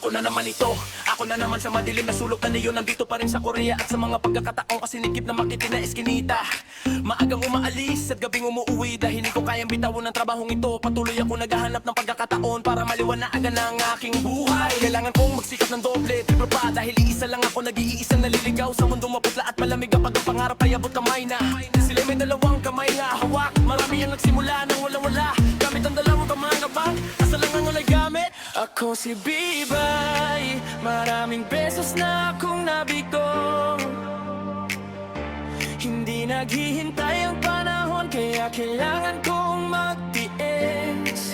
Ako na naman ito, ako na naman sa madilim na sulok na niyo. Nandito pa rin sa Korea at sa mga pagkakataong kasinikip na makiti na eskinita. Maagang umaalis at gabing umuuwi dahil hindi ko kayang bitawan ng trabahong ito. Patuloy ako naghahanap ng pagkakataon para maliwanagan ang aking buhay. Kailangan kong magsikap ng doble, triple pa, dahil iisa lang ako, nag-iisang naliligaw sa mundong maputla at malamig. Kapag ang pangarap ay abot kamay na, sila may dalawang kamay nga hawak. Marami ang nagsimula nang wala-wala, gamit ang dalawang kamay na bang asa lang ang walay gamit. Ako si Bibay, maraming beses na akong nabigo. Hindi naghihintay ang panahon, kaya kailangan kong magtiis.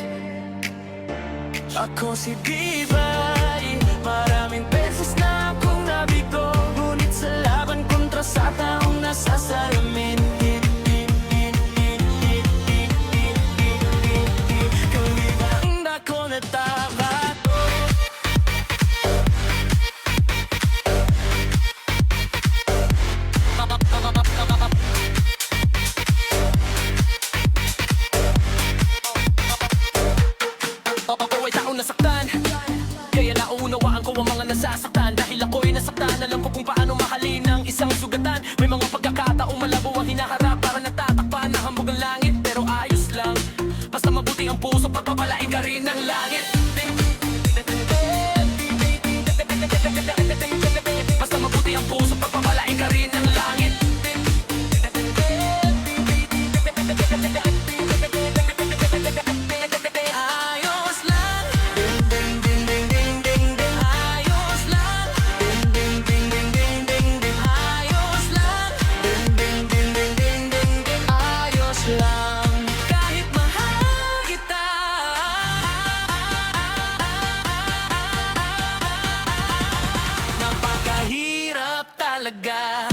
Ako si Bibay, maraming beses na akong nabigo. Ngunit sa laban kontra sa taong nasa salamin, kalilang ako natabat. Ako ay taong nasaktan, kaya nauunawaan ko ang mga nasasaktan. Dahil ako'y nasaktan, alam ko kung paano mahalin ang isang sugatan. May mga pagkakataong malabo ang hinaharap, para natatakpan na hambog ang langit. Pero ayos lang, basta mabuti ang puso, pagpapalain ka rin ng langit. Basta mabuti ang puso, pagpapalain ka rin ng langit. Ayos lang, ayos lang, ayos lang, ayos lang. Kahit mahal kita, napakahirap talaga.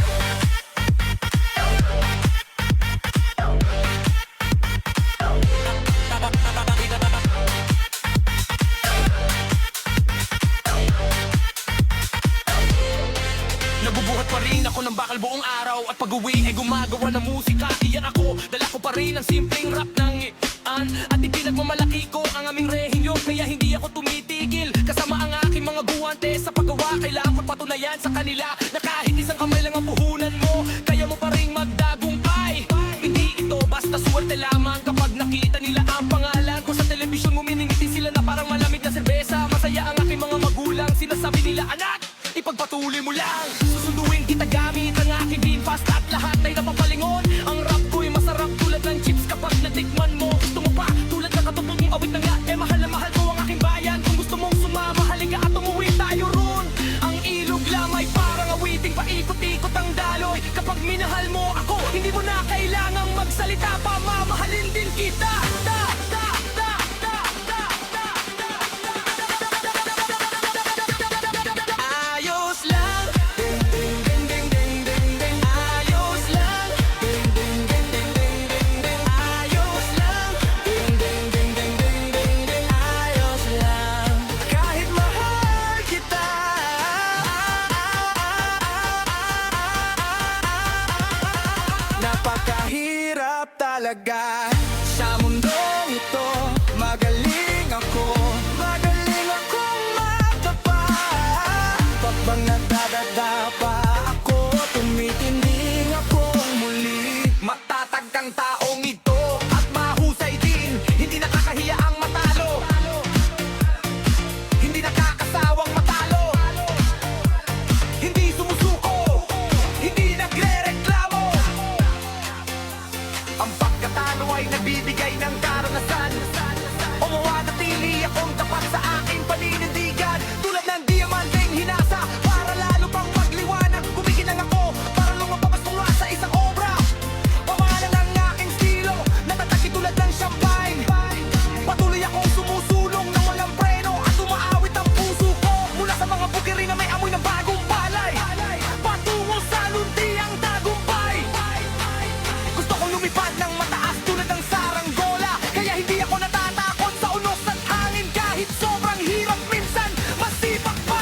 Nabubuhat pa rin ako ng bakal buong araw, at pag-uwi ay gumagawa ng musika. Iyan ako, dala ko pa rin ang simpleng rap ng ian, at ipinagmamalaki ko ang aming rehinyo. Kaya hindi ako tumitigil, kasama ang aking mga guwante sa paggawa. Kailangan ko patunayan sa kanila na kahit isang kamay lang ang puhunan mo, kaya mo pa rin magdagumpay. Hindi ito basta suwerte lamang, kapag nakita nila ang pangalan ko sa telebisyon, ngumingiti sila na parang malamig na serbesa. Masaya ang aking mga magulang, sinasabi nila, anak, ipagpatuloy mo lang. Susunduin kita gamit ang aking beam fast, at lahat ay napapalingon. Ang rap ko'y masarap tulad ng chips kapag natikman mo. Gusto mo pa tulad ng katutong awit na nga, mahal na mahal ko ang aking bayan. Kung gusto mong sumama, halika at umuwi tayo ron. Ang ilog lamay parang awiting paikot-ikot ang daloy. Kapag minahal mo ako, hindi mo na kailangang magsalita pa, mamahalin din kita. Ayos lang, ayos lang, ayos lang, ayos lang. Kahit mahal kita, napakahirap talaga. Sa mundong ito, magaling akong magdapa. Pagbang nagdadadapa ako, tumitinding akong muli. Matatag kang taong ito at mahusay din, hindi nakakahiya ang matalo, hindi nakakasawang matalo. Hindi sumusuko, hindi nagre-reklamo. Ang pagkatalo ay nagbibigay ng karanasan. Umawanatili akong tapat sa aking paninindigan, tulad ng diamanteng hinasa, para lalo pang magliwanag. Kumikinang ako para lumabas mula sa isang obra. Pamahalan ng aking estilo, natataki tulad ng champagne. Patuloy akong sumusulong ng walang preno, at umaawit ang puso ko mula sa mga bukiri na may amoy ng bagong palay, patungo sa luntiang tagumpay. Gusto kong lumipad ng mataas tulad ng saranggola, kaya hindi ako natatakot sa unos at hangin. Kahit sobrang hirap minsan, masipag pa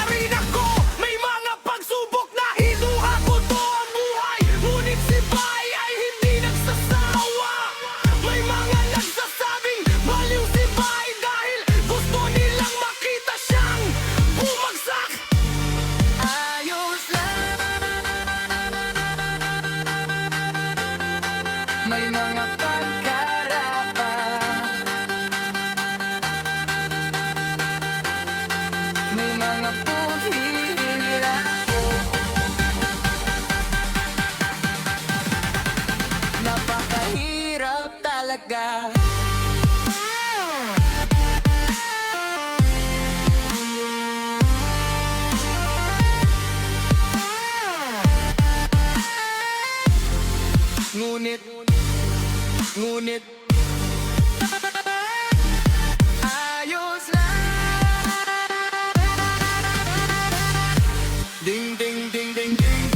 May mga pagkarapan, may mga puhira ko. Napakahirap talaga. Ngunit ayos lang. Ding ding ding ding ding ding.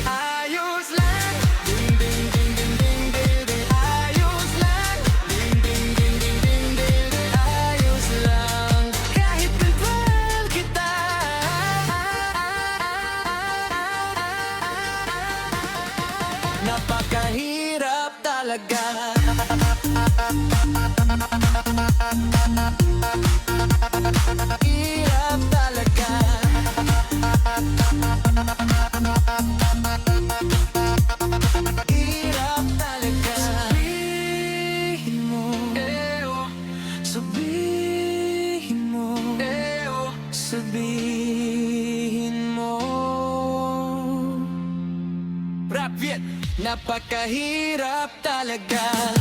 Ayos lang. Ding ding ding ding ding ding ding. Ayos lang. Ding ding ding ding ding ding ding. Ayos lang. Kahit bilbil kita, napakahirap talaga. Hirap talaga. Hirap talaga. Sabihin mo, sabihin mo, sabihin mo. Rap Viet. Napakahirap talaga.